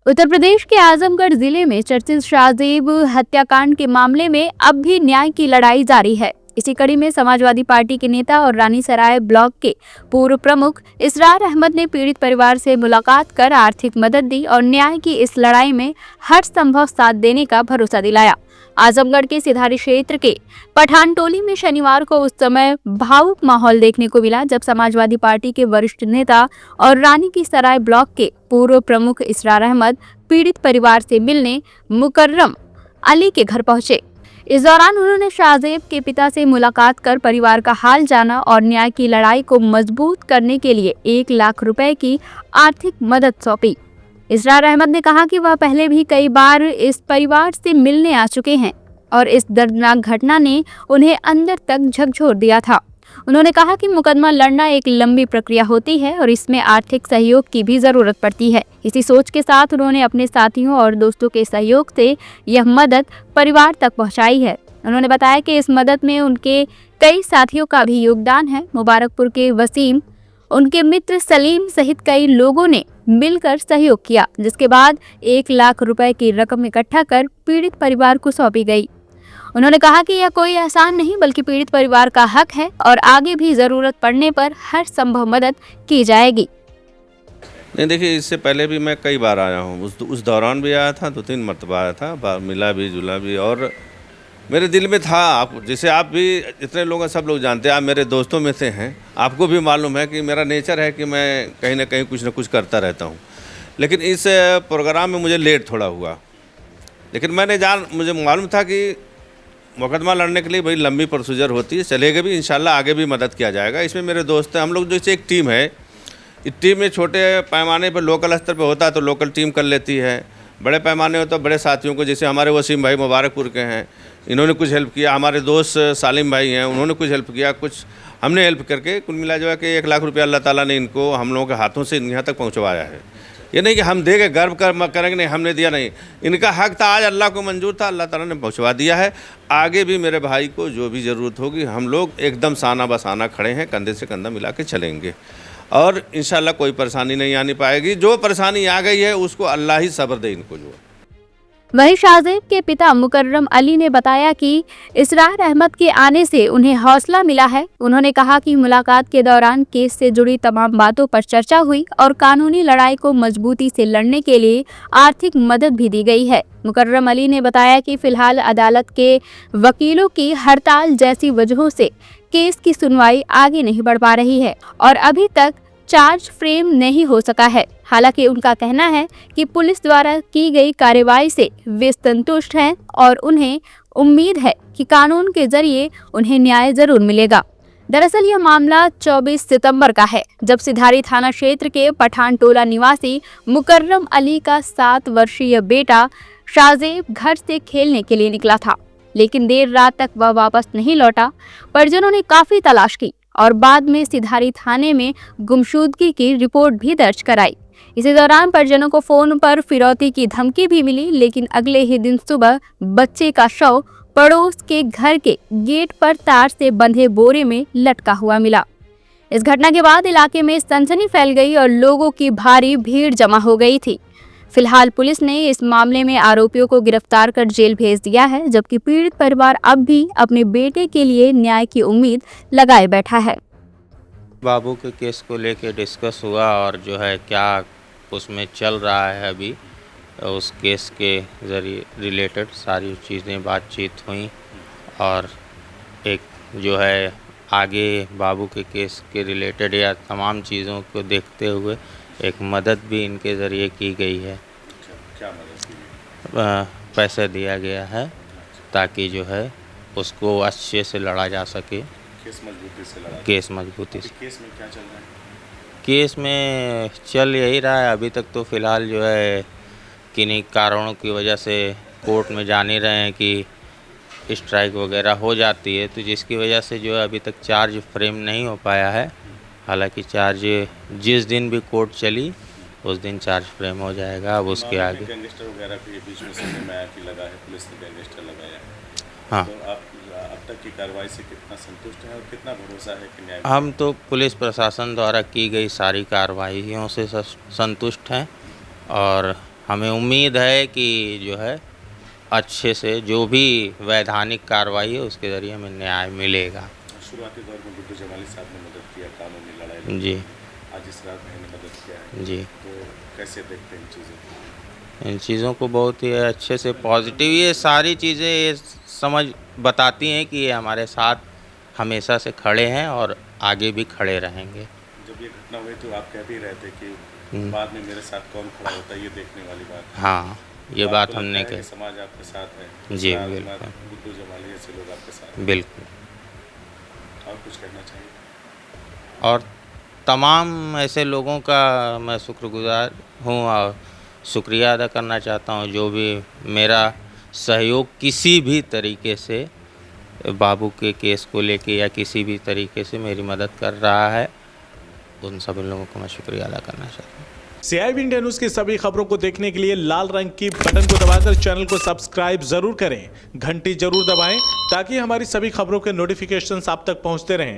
उत्तर प्रदेश के आजमगढ़ जिले में चर्चित शाहजेब हत्याकांड के मामले में अब भी न्याय की लड़ाई जारी है। इसी कड़ी में समाजवादी पार्टी के नेता और रानीसराय ब्लॉक के पूर्व प्रमुख इसरार अहमद ने पीड़ित परिवार से मुलाकात कर आर्थिक मदद दी और न्याय की इस लड़ाई में हर संभव साथ देने का भरोसा दिलाया। आजमगढ़ के सिधारी क्षेत्र के पठान टोली में शनिवार को उस समय भावुक माहौल देखने को मिला जब समाजवादी पार्टी के वरिष्ठ नेता और रानी की सराय ब्लॉक के पूर्व प्रमुख इसरार अहमद पीड़ित परिवार से मिलने मुकर्रम अली के घर पहुंचे। इस दौरान उन्होंने शाहजेब के पिता से मुलाकात कर परिवार का हाल जाना और न्याय की लड़ाई को मजबूत करने के लिए 1 लाख रुपए की आर्थिक मदद सौंपी। इसरार अहमद ने कहा कि वह पहले भी कई बार इस परिवार से मिलने आ चुके हैं और इस दर्दनाक घटना ने उन्हें अंदर तक झकझोर दिया था। उन्होंने कहा कि मुकदमा लड़ना एक लंबी प्रक्रिया होती है और इसमें आर्थिक सहयोग की भी जरूरत पड़ती है। इसी सोच के साथ उन्होंने अपने साथियों और दोस्तों के सहयोग से यह मदद परिवार तक पहुंचाई है। उन्होंने बताया कि इस मदद में उनके कई साथियों का भी योगदान है। मुबारकपुर के वसीम, उनके मित्र सलीम सहित कई लोगों ने मिलकर सहयोग किया, जिसके बाद 1 लाख रुपए की रकम इकट्ठा कर पीड़ित परिवार को सौंपी गई। उन्होंने कहा कि यह कोई एहसान नहीं बल्कि पीड़ित परिवार का हक है और आगे भी जरूरत पड़ने पर हर संभव मदद की जाएगी। नहीं, देखिए, इससे पहले भी मैं कई बार आया हूँ। उस दौरान भी आया था, 2-3 मरतबा आया था, मिला भी जुला भी, और मेरे दिल में था। आप जैसे आप भी इतने लोग, सब लोग जानते हैं, आप मेरे दोस्तों में से हैं, आपको भी मालूम है कि मेरा नेचर है कि मैं कहीं ना कहीं कुछ ना कुछ करता रहता हूँ। लेकिन इस प्रोग्राम में मुझे लेट थोड़ा हुआ, लेकिन मुझे मालूम था कि मुकदमा लड़ने के लिए बड़ी लंबी प्रोसीजर होती है, चलेगा भी, इंशाल्लाह आगे भी मदद किया जाएगा। इसमें मेरे दोस्त हैं, हम लोग जैसे एक टीम है। इस टीम में छोटे पैमाने पर लोकल स्तर पर होता है तो लोकल टीम कर लेती है, बड़े पैमाने होता है बड़े साथियों को, जैसे हमारे वसीम भाई मुबारकपुर के हैं, इन्होंने कुछ हेल्प किया। हमारे दोस्त सालिम भाई हैं, उन्होंने कुछ हेल्प किया, कुछ हमने हेल्प करके कुल मिला जो है कि 1 लाख रुपया अल्लाह ताला ने इनको हम लोगों के हाथों से यहाँ तक पहुँचवाया है। ये नहीं कि हम देंगे गर्व करेंगे, नहीं हमने दिया, नहीं, इनका हक था, आज अल्लाह को मंजूर था, अल्लाह ताला ने पहुँचवा दिया है। आगे भी मेरे भाई को जो भी ज़रूरत होगी हम लोग एकदम साना बसाना खड़े हैं, कंधे से कंधा मिला के चलेंगे और इंशाल्लाह कोई परेशानी नहीं आनी पाएगी। जो परेशानी आ गई है उसको अल्लाह ही सब्र दे इनको। जो वहीं शाहजेब के पिता मुकर्रम अली ने बताया कि इसरार अहमद के आने से उन्हें हौसला मिला है। उन्होंने कहा कि मुलाकात के दौरान केस से जुड़ी तमाम बातों पर चर्चा हुई और कानूनी लड़ाई को मजबूती से लड़ने के लिए आर्थिक मदद भी दी गई है। मुकर्रम अली ने बताया कि फिलहाल अदालत के वकीलों की हड़ताल जैसी वजहों से केस की सुनवाई आगे नहीं बढ़ पा रही है और अभी तक चार्ज फ्रेम नहीं हो सका है। हालांकि उनका कहना है कि पुलिस द्वारा की गई कार्रवाई से वे संतुष्ट हैं और उन्हें उम्मीद है कि कानून के जरिए उन्हें न्याय जरूर मिलेगा। दरअसल यह मामला 24 सितंबर का है, जब सिधारी थाना क्षेत्र के पठान टोला निवासी मुकर्रम अली का 7 वर्षीय बेटा शाहजेब घर से खेलने के लिए निकला था, लेकिन देर रात तक वह वापस नहीं लौटा। परिजनों ने काफी तलाश की और बाद में सिधारी थाने में गुमशुदगी की रिपोर्ट भी दर्ज कराई। इसी दौरान परिजनों को फोन पर फिरौती की धमकी भी मिली, लेकिन अगले ही दिन सुबह बच्चे का शव पड़ोस के घर के गेट पर तार से बंधे बोरे में लटका हुआ मिला। इस घटना के बाद इलाके में सनसनी फैल गई और लोगों की भारी भीड़ जमा हो गई थी। फिलहाल पुलिस ने इस मामले में आरोपियों को गिरफ्तार कर जेल भेज दिया है, जबकि पीड़ित परिवार अब भी अपने बेटे के लिए न्याय की उम्मीद लगाए बैठा है। बाबू के केस को लेके डिस्कस हुआ और जो है क्या उसमें चल रहा है अभी, उस केस के ज़रिए रिलेटेड सारी चीज़ें बातचीत हुई और एक जो है आगे बाबू के केस के रिलेटेड या तमाम चीज़ों को देखते हुए एक मदद भी इनके ज़रिए की गई है। क्या मदद? पैसा दिया गया है ताकि जो है उसको अच्छे से लड़ा जा सके, केस मजबूती से लड़ा। केस मजबूती से। केस में क्या चल रहा है? केस में चल यही रहा है अभी तक तो फ़िलहाल जो है किन्हीं कारणों की वजह से कोर्ट में जान ही रहे हैं कि स्ट्राइक वगैरह हो जाती है, तो जिसकी वजह से जो है अभी तक चार्ज फ्रेम नहीं हो पाया है। हालांकि चार्ज जिस दिन भी कोर्ट चली उस दिन चार्ज फ्रेम हो जाएगा। अब उसके आगे गैंगस्टर वगैरह के बीच में सुनने में आया कि लगा है, पुलिस ने गैंगस्टर लगाया है। हाँ, तो आप अब तक की कार्रवाई से कितना संतुष्ट हैं और कितना भरोसा है कि न्याय? हम तो पुलिस प्रशासन द्वारा की गई सारी कार्रवाइयों से संतुष्ट हैं और हमें उम्मीद है कि जो है अच्छे से जो भी वैधानिक कार्रवाई है उसके ज़रिए हमें न्याय मिलेगा। शुरुआती दौर में गुड्डू जमाली साहब ने मदद किया कानूनी लड़ाई में। जी आज इस रात भाई ने मदद किया है, जी, तो कैसे देखते हैं इन चीज़ों को? इन चीज़ों को बहुत ही अच्छे से पॉजिटिव, ये सारी चीज़ें ये समझ बताती हैं कि ये हमारे साथ हमेशा से खड़े हैं और आगे भी खड़े रहेंगे। जब ये घटना हुई तो आप कहते ही रहे थे कि बाद में मेरे साथ कौन खड़ा होता है, ये देखने वाली बात है। हाँ, ये तो बात आपको हमने लगता है कही। कि समाज आपके साथ है? जी, साथ में बिल्कुल। गुड्डू जमाली ऐसे लोग आपके साथ हैं। बिल्कुल। और कुछ कहना चाहिए? और तमाम ऐसे लोगों का मैं शुक्रगुजार हूँ और शुक्रिया अदा करना चाहता हूँ जो भी मेरा सहयोग किसी भी तरीके से बाबू के केस को लेके या किसी भी तरीके से मेरी मदद कर रहा है, उन सभी लोगों को मैं शुक्रिया अदा करना चाहता हूँ। CIB इंडिया न्यूज की सभी खबरों को देखने के लिए लाल रंग की बटन को दबाकर चैनल को सब्सक्राइब जरूर करें, घंटी जरूर दबाएं ताकि हमारी सभी खबरों के नोटिफिकेशंस आप तक पहुंचते रहें।